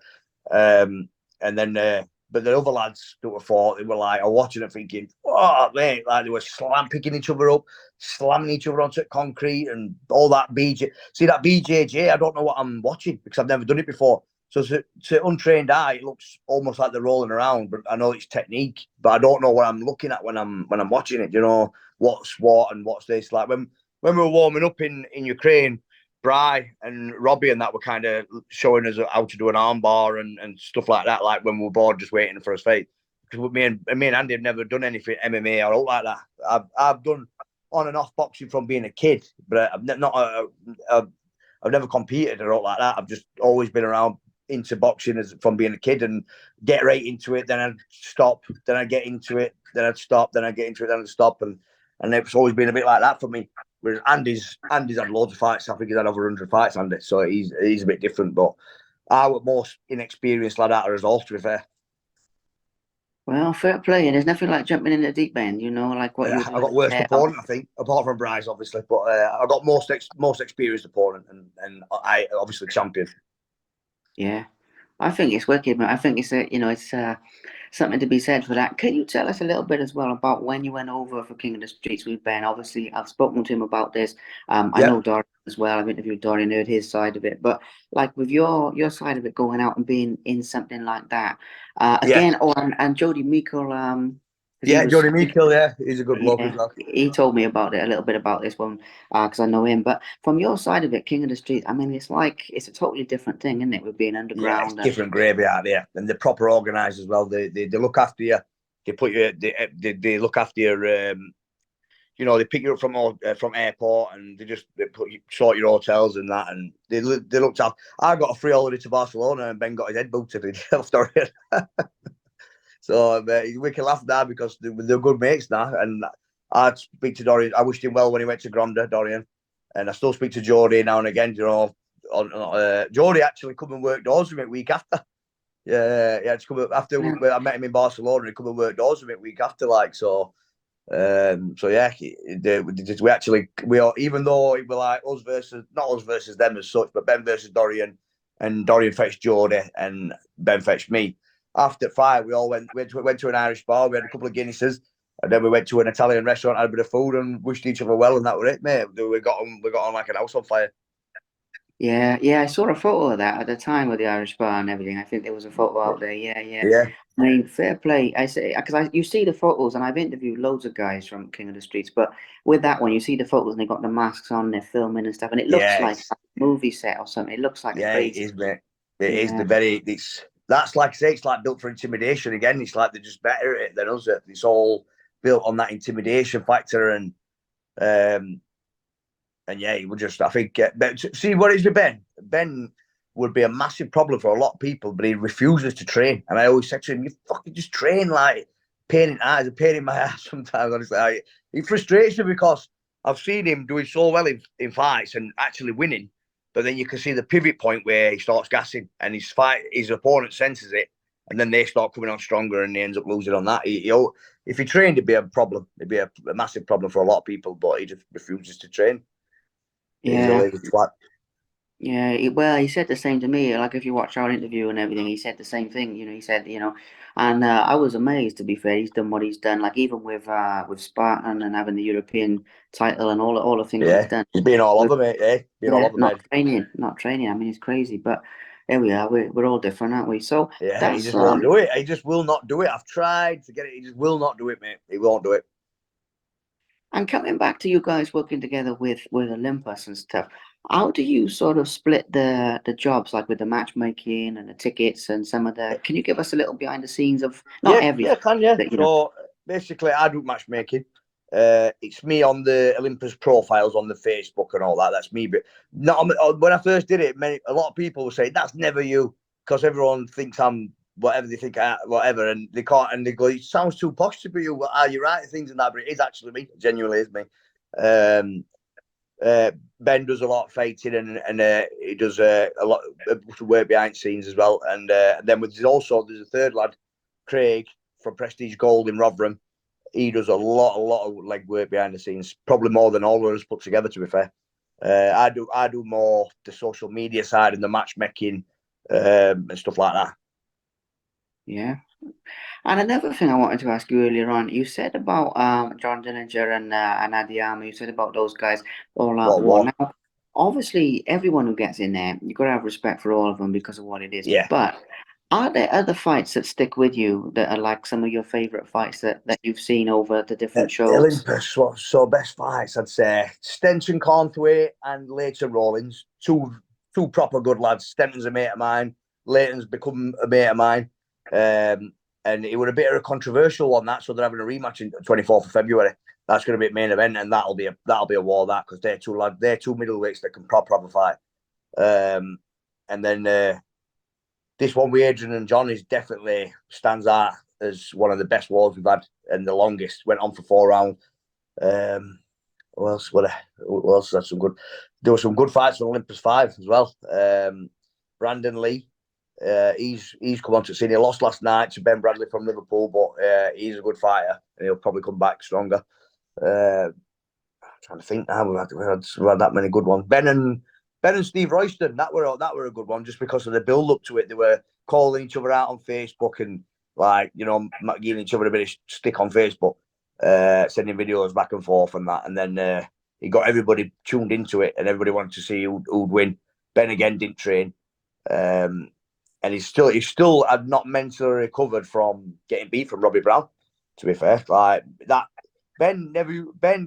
And then, but the other lads that were fought, they were like, I'm watching it thinking, oh mate, like they were picking each other up, slamming each other onto concrete, and all that BJ. See that BJJ? I don't know what I'm watching because I've never done it before. So to untrained eye, it looks almost like they're rolling around, but I know it's technique, but I don't know what I'm looking at when I'm watching it. You know what's what and what's this. Like when we were warming up in Ukraine, Bry and Robbie and that were kind of showing us how to do an armbar and stuff like that. Like when we were bored, just waiting for his fight. Because me and Andy have never done anything MMA or all like that. I've done on and off boxing from being a kid, but I've never competed or all like that. I've just always been around into boxing as from being a kid and get right into it. Then I'd stop. Then I'd get into it. Then I'd stop. Then I'd get into it. Then I'd stop. And it's always been a bit like that for me. Whereas Andy's had loads of fights. I think he's had over 100 fights, Andy. So he's a bit different. But I was most inexperienced lad out of us all, to be fair. Well, fair play, and there's nothing like jumping in the deep end. You know, like what you're I doing got worst there. opponent, I think, apart from Bryce, obviously. But I got most experienced opponent, and I obviously champion. Yeah, I think it's wicked, man. I think it's something to be said for that. Can you tell us a little bit as well about when you went over for King of the Streets with Ben? Obviously, I've spoken to him about this. I Yeah, know Dorian as well. I've interviewed Dorian, heard his side of it. But like with your side of it, going out and being in something like that, yeah, again. Oh, and Jody Meikle, because he yeah. was. Johnny Meikle, yeah, he's a good bloke as Yeah, well. he told me about it a little bit about this one because I know him. But from your side of it, King of the Street, I mean, it's a totally different thing, isn't it? With being Yeah, it's underground and different gravy out there, and they're proper organised as well. They look after you. They put you. They look after your. They pick you up from airport, and sort your hotels and that, and they looked after. I got a free holiday to Barcelona, and Ben got his head booted in Australia. So we can laugh now because they're good mates now. And I'd speak to Dorian. I wished him well when he went to Gronda, Dorian, and I still speak to Geordie now and again. Geordie actually come and work doors with me week after. Yeah, to come up after yeah, I met him in Barcelona. He come and work doors with me week after, like so. So yeah, we all, even though it were like us versus not us versus them as such, but Ben versus Dorian, and Dorian fetched Geordie and Ben fetched me. After fight, we all went to an Irish bar. We had a couple of Guinnesses, and then we went to an Italian restaurant, had a bit of food, and wished each other well, and that was it, mate. We got on like an house on fire. yeah. I saw a photo of that at the time with the Irish bar and everything. I think there was a photo out there. Yeah, yeah. Yeah, I mean, fair play. I say because you see the photos, and I've interviewed loads of guys from King of the Streets, but with that one, you see the photos, and they got the masks on, they're filming and stuff, and it looks yeah, like a movie set or something. It looks like a it crazy. is, mate. It is Yeah. it's that's like I say, it's like built for intimidation again. It's like they're just better at it than us. It's all built on that intimidation factor, um, and yeah, he would just, I think, but see what it is with Ben. Ben would be a massive problem for a lot of people, but he refuses to train. And I always said to him, "You fucking just train, like pain in eyes, a pain in my ass." Sometimes, honestly, it frustrates me because I've seen him doing so well in fights and actually winning, but then you can see the pivot point where he starts gassing and his opponent senses it, and then they start coming on stronger, and he ends up losing on that. If he trained, it'd be a problem. It'd be a massive problem for a lot of people, but he just refuses to train. He's a Yeah. lazy twat. Yeah, well, he said the same to me. Like, if you watch our interview and everything, he said the same thing. He said, and I was amazed. To be fair, he's done what he's done. Like, even with Spartan and having the European title and all the things he's Yeah, done. he's been all With, over, mate. Eh? Been all yeah, over, not Ben. training, not training. I mean, it's crazy, but there we are. We're all different, aren't we? So Yeah, he that's just won't do it. He just will not do it. I've tried to get it. He just will not do it, mate. He won't do it. And coming back to you guys working together with Olympus and stuff, how do you sort of split the jobs, like with the matchmaking and the tickets and some of the? Can you give us a little behind the scenes of not Yeah, everything, I can, yeah. but So basically, I do matchmaking. It's me on the Olympus profiles on the Facebook and all that. That's me. But not when I first did it, a lot of people were saying that's never you because everyone thinks I'm whatever they think, whatever, and they can't. And they go, it sounds too posh to be you. Are you writing things and that? But it is actually me. It genuinely is me. Um, Ben does a lot of fighting and he does a lot of work behind the scenes as well. And then there's a third lad, Craig from Prestige Gold in Rotherham. He does a lot of like work behind the scenes, probably more than all of us put together. To be fair, I do more the social media side and the matchmaking and stuff like that. yeah. And another thing I wanted to ask you earlier on, you said about John Dillinger and Adiyama, you said about those guys all out war. What? Now, obviously, everyone who gets in there, you've got to have respect for all of them because of what it is. Yeah. But are there other fights that stick with you that are like some of your favorite fights that you've seen over the different shows? Olympus, so best fights, I'd say Stenson Cornthwaite and Leighton Rawlins, two proper good lads. Stenton's a mate of mine, Leighton's become a mate of mine, and it was a bit of a controversial one that. So they're having a rematch in 24th of February. That's going to be a main event, and that'll be a war that because they're two middleweights that can proper fight. And then this one with Adrian and John is definitely stands out as one of the best wars we've had and the longest. Went on for 4 rounds. What else? What else? That's some good. There were some good fights on Olympus 5 as well. Brandon Lee, he's come on to see. He lost last night to Ben Bradley from Liverpool, but he's a good fighter and he'll probably come back stronger. Trying to think now, we had that many good ones. Ben and Steve Royston, that were a good one just because of the build up to it. They were calling each other out on Facebook and giving each other a bit of stick on Facebook, sending videos back and forth and that. And then he got everybody tuned into it, and everybody wanted to see who'd win. Ben again didn't train, and he's still had not mentally recovered from getting beat from Robbie Brown. To be fair, like that. Ben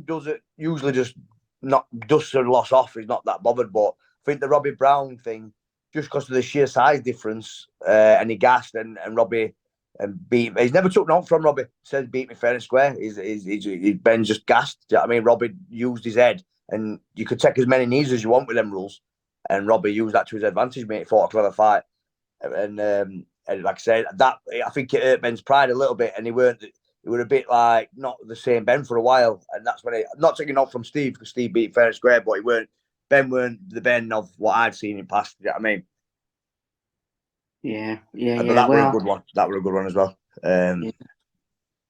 does it usually just not dusts a loss off. He's not that bothered, but I think the Robbie Brown thing, just because of the sheer size difference, and he gassed and Robbie and beat. He's never took nothing from Robbie. Says beat me fair and square. Ben just gassed. Do you know what I mean? Robbie used his head, and you could take as many knees as you want with them rules, and Robbie used that to his advantage. Mate, fought a clever fight, and like I said, that I think it hurt Ben's pride a little bit, and he weren't. It was a bit like not the same Ben for a while, and that's when not taking off from Steve because Steve beat fair and square, but Ben weren't the Ben of what I've seen in past. You know what I mean? But Yeah. that were a Well, good one. That were a good one as well. yeah.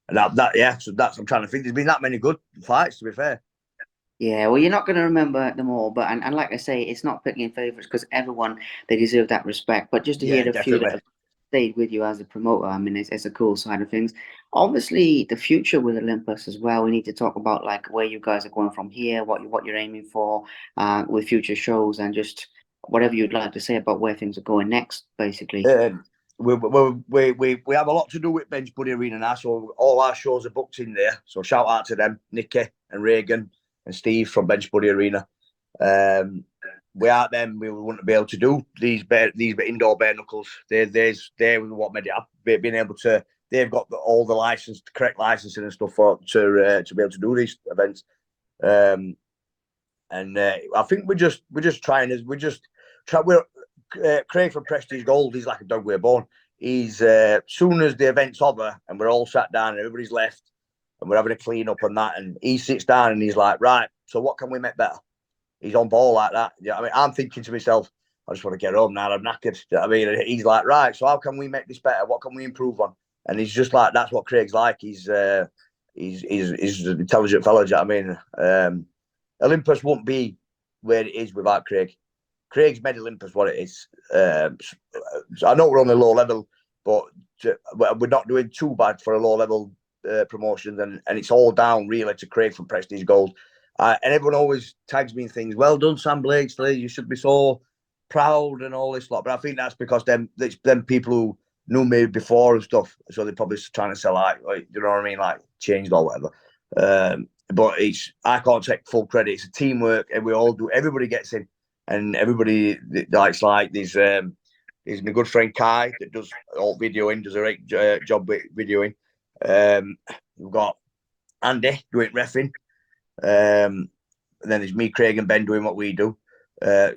And yeah. So I'm trying to think. There's been that many good fights. To be fair. Yeah, well, you're not going to remember them all, but and like I say, it's not picking favourites because everyone they deserve that respect. But just to Yeah, hear a few that definitely. have stayed with you as a promoter, I mean, it's a cool side of things. Obviously, the future with Olympus as well. We need to talk about like where you guys are going from here, what you're aiming for with future shows, and just whatever you'd like to say about where things are going next, basically. We have a lot to do with Bench Buddy Arena now, so all our shows are booked in there. So shout out to them, Nicky and Reagan and Steve from Bench Buddy Arena. Without them, we wouldn't be able to do these indoor bare knuckles. They're what made it up. Being able to, they've got all the license, correct licensing and stuff to be able to do these events. I think we're just trying as we're Craig from Prestige Gold. He's like a dog with a bone. He's soon as the event's over and we're all sat down and everybody's left and we're having a clean up and that, and he sits down and he's like, right, so what can we make better? He's on ball like that. Yeah, I mean, I'm thinking to myself, I just want to get home now. I'm knackered. You know what I mean? And he's like, right, so how can we make this better? What can we improve on? And he's just like, that's what Craig's like. He's an intelligent fellow. Do you know what I mean? Olympus won't be where it is without Craig. Craig's made Olympus what it is. So I know we're on a low level, but we're not doing too bad for a low level promotion, and it's all down really to Craig from Prestige Gold. And everyone always tags me in things. Well done, Sam Blakesley. You should be so proud and all this lot. But I think that's because them people who knew me before and stuff, so they're probably trying to sell like you know what I mean, like changed or whatever. But I can't take full credit. It's a teamwork, and we all do. Everybody gets in, and everybody likes like there's my good friend Kai that does all videoing, does a great job with videoing. We've got Andy doing reffing. And then there's me, Craig, and Ben doing what we do.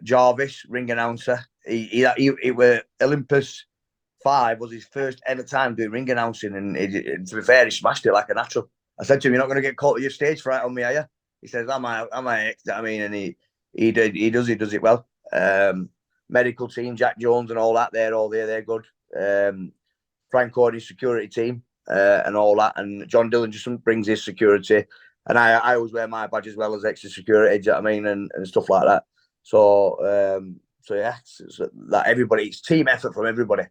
Jarvis, ring announcer. He were Olympus 5 was his first ever time doing ring announcing, and to be fair, he smashed it like a natural. I said to him, "You're not going to get caught with your stage fright on me, are you?" He says, "Am I? I mean," and he does it well. Medical team, Jack Jones and all that, they're good. Frank Cordy's security team and all that, and John Dillon just brings his security, and I always wear my badge as well as extra security. Do you know what I mean, and stuff like that. So yeah, it's that everybody, it's team effort from everybody.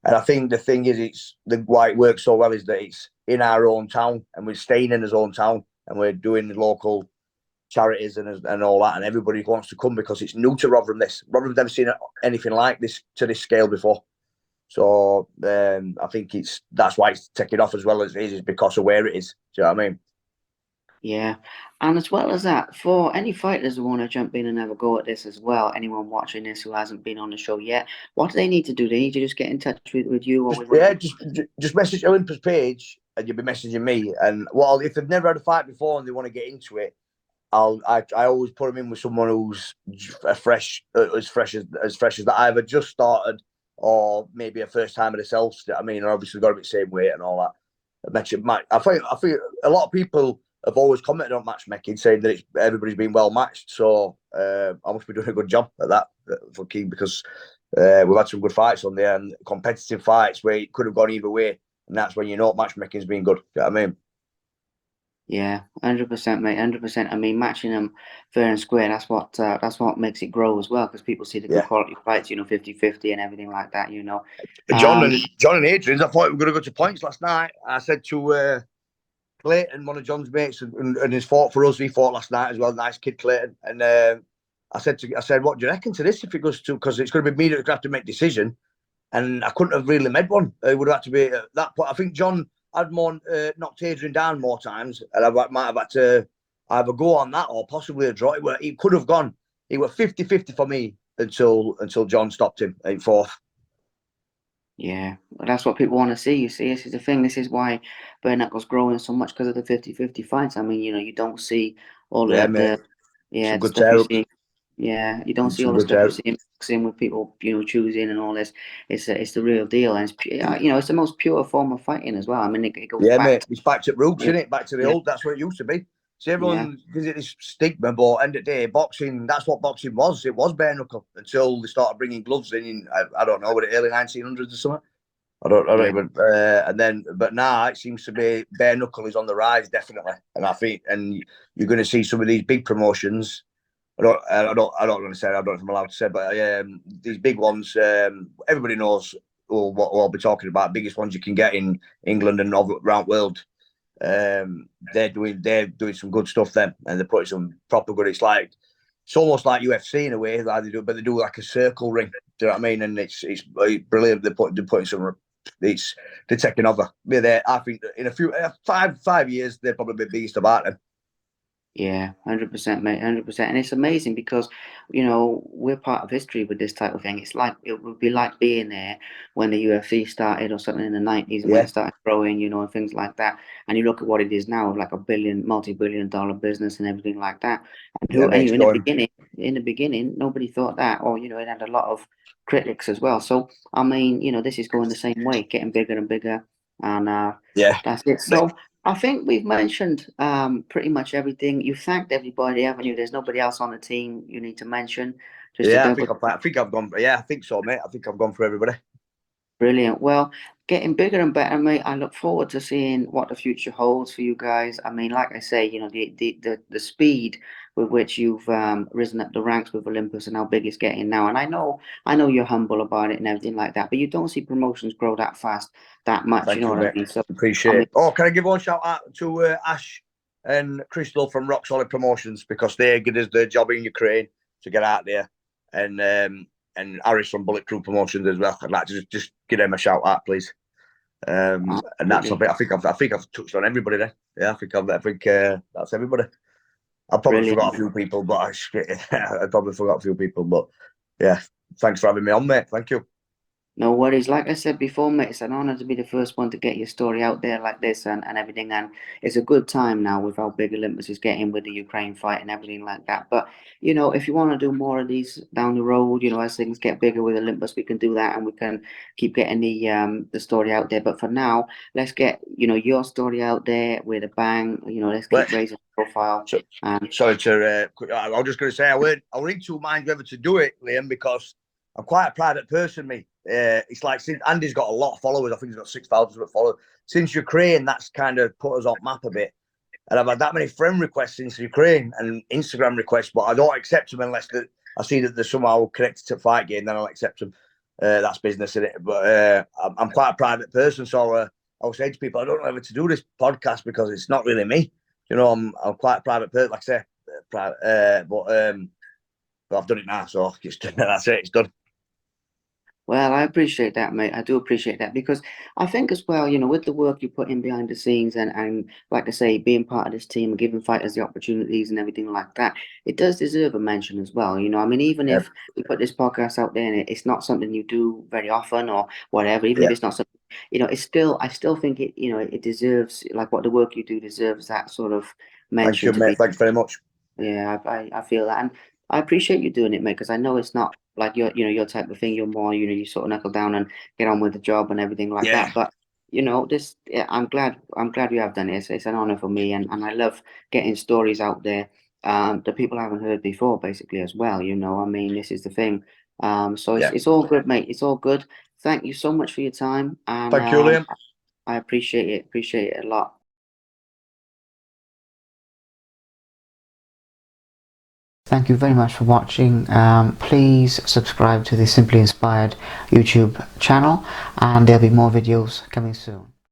And I think the thing is, why it works so well is that it's in our own town, and we're staying in his own town, and we're doing the local charities and all that, and everybody wants to come because it's new to Rotherham. Rotherham's never seen anything like this to this scale before. So I think that's why it's taking off as well as it is because of where it is. Do you know what I mean? Yeah, and as well as that, for any fighters who want to jump in and have a go at this as well, anyone watching this who hasn't been on the show yet, what do they need to do? They need to just get in touch with you or with one of just message Olympus page, and you'll be messaging me. And well, if they've never had a fight before and they want to get into it, I always put them in with someone who's as fresh as that either just started or maybe a first time themselves. I mean, obviously got to be the same weight and all that. I think a lot of people have always commented on matchmaking, saying that everybody's been well matched. So I must be doing a good job at that for King, because we've had some good fights on there and competitive fights where it could have gone either way, and that's when you know matchmaking's been good. You know what I mean? Yeah, 100%, mate, 100%. I mean, matching them fair and square, that's what makes it grow as well, because people see the good Yeah. quality fights, 50-50 and everything like that. John and Adrian, I thought we were going to go to points last night. I said to Clayton, one of John's mates, and his fought for us. He fought last night as well. Nice kid, Clayton. And I said, what do you reckon to this if it goes to? Because it's going to be me that have to make a decision, and I couldn't have really made one. It would have had to be at that point. I think John had more knocked Adrian down more times, and I might have had to either go on that or possibly a draw. He could have gone. He was 50-50 for me until John stopped him in fourth. Yeah, that's what people want to see. You see, this is the thing. This is why bare knuckles growing so much, because of the 50-50 fights. I mean, you don't see all Yeah, mate. the Some good stuff you tear-ups. see. Yeah, you don't see all Some the good stuff you tear-ups. see in boxing with people, choosing and all this. It's the real deal, and it's the most pure form of fighting as well. I mean, it goes Yeah, back mate. It's back to roots, to, isn't it? Back to the yeah, old. That's what it used to be. See, yeah, everyone gives it this stigma, but end of the day, boxing, that's what boxing was. It was bare knuckle until they started bringing gloves in I don't know, what, the early 1900s or something. I don't yeah, even. But now it seems to be bare knuckle is on the rise, definitely. And I think, and you're going to see some of these big promotions. I don't want to say. I don't know if I'm allowed to say, but these big ones, everybody knows what I'll be talking about. Biggest ones you can get in England and around the world. They're doing some good stuff then, and they're putting some proper good. It's almost like UFC in a way, like but they do like a circle ring. Do you know what I mean? And it's brilliant. They're putting some. They're taking over. I think in a few 5 years they're probably the biggest about them. yeah, 100%, mate, 100%. And it's amazing because, we're part of history with this type of thing. It would be like being there when the UFC started or something in the 90s, when Yeah, it started growing, and things like that. And you look at what it is now, like a multi-billion-dollar business and everything like that. And yeah, mate. It's going. in the beginning, nobody thought that, or, it had a lot of critics as well. So, I mean, this is going the same way, getting bigger and bigger. And Yeah, that's it. but So, I think we've mentioned pretty much everything. You've thanked everybody, haven't you? There's nobody else on the team you need to mention. Just to yeah, double. I think I've gone. Yeah, I think so, mate. I think I've gone for everybody. Brilliant. Well, getting bigger and better, mate. I look forward to seeing what the future holds for you guys. I mean, like I say, the speed with which you've risen up the ranks with Olympus and how big it's getting now. And I know you're humble about it and everything like that, but you don't see promotions grow that fast, that much. You Thank know you, what I mate. mean? So Appreciate I mean, it. Oh, can I give one shout out to Ash and Crystal from Rock Solid Promotions, because they give us the job in Ukraine to get out there, and Harris from Bulletproof Promotions as well. I'd like to just give them a shout out, please. And that's a absolutely bit. I think I've touched on everybody there. Yeah, I think that's everybody. I probably forgot brilliant. a few people, but I probably forgot a few people. But yeah, thanks for having me on, mate. Thank you. No worries. Like I said before, mate, it's an honor to be the first one to get your story out there like this and everything. And it's a good time now with how big Olympus is getting with the Ukraine fight and everything like that. But, you know, if you want to do more of these down the road, you know, as things get bigger with Olympus, we can do that and we can keep getting the story out there. But for now, let's get, you know, your story out there with a bang. You know, let's keep Let raising the profile. So, sorry to. I was just going to say I were in two minds whether to do it, Liam, because I'm quite a private person. Me, it's like since Andy's got a lot of followers. I think he's got 6,000 followers. Since Ukraine, that's kind of put us on map a bit. And I've had that many friend requests since Ukraine and Instagram requests, but I don't accept them unless I see that they're somehow connected to Fight Game. Then I'll accept them. That's business in it. But I'm quite a private person, so I was saying to people, I don't know whether to do this podcast because it's not really me. You know, I'm quite a private person, like I say, private. But I've done it now, so that's it. It's done. Well, I appreciate that, mate. I do appreciate that because I think as well, you know, with the work you put in behind the scenes and like I say, being part of this team and giving fighters the opportunities and everything like that, it does deserve a mention as well. You know, I mean, even Yeah, if we put this podcast out there and it's not something you do very often or whatever, even if yeah. it's not something, you know, I still think it, you know, it deserves like what the work you do deserves that sort of Thank mention you, to mate. be. Thanks very much. Yeah, I feel that, and I appreciate you doing it, mate, because I know it's not like your type of thing. You're more, you know, you sort of knuckle down and get on with the job and everything like Yeah, that. But you know, yeah, I'm glad you have done it. It's an honor for me, and I love getting stories out there, that people haven't heard before, basically as well. You know, I mean, this is the thing. So yeah. it's all good, mate. It's all good. Thank you so much for your time, and Thank you, Liam. I appreciate it a lot. Thank you very much for watching. Please subscribe to the Simply Inspired YouTube channel and there'll be more videos coming soon.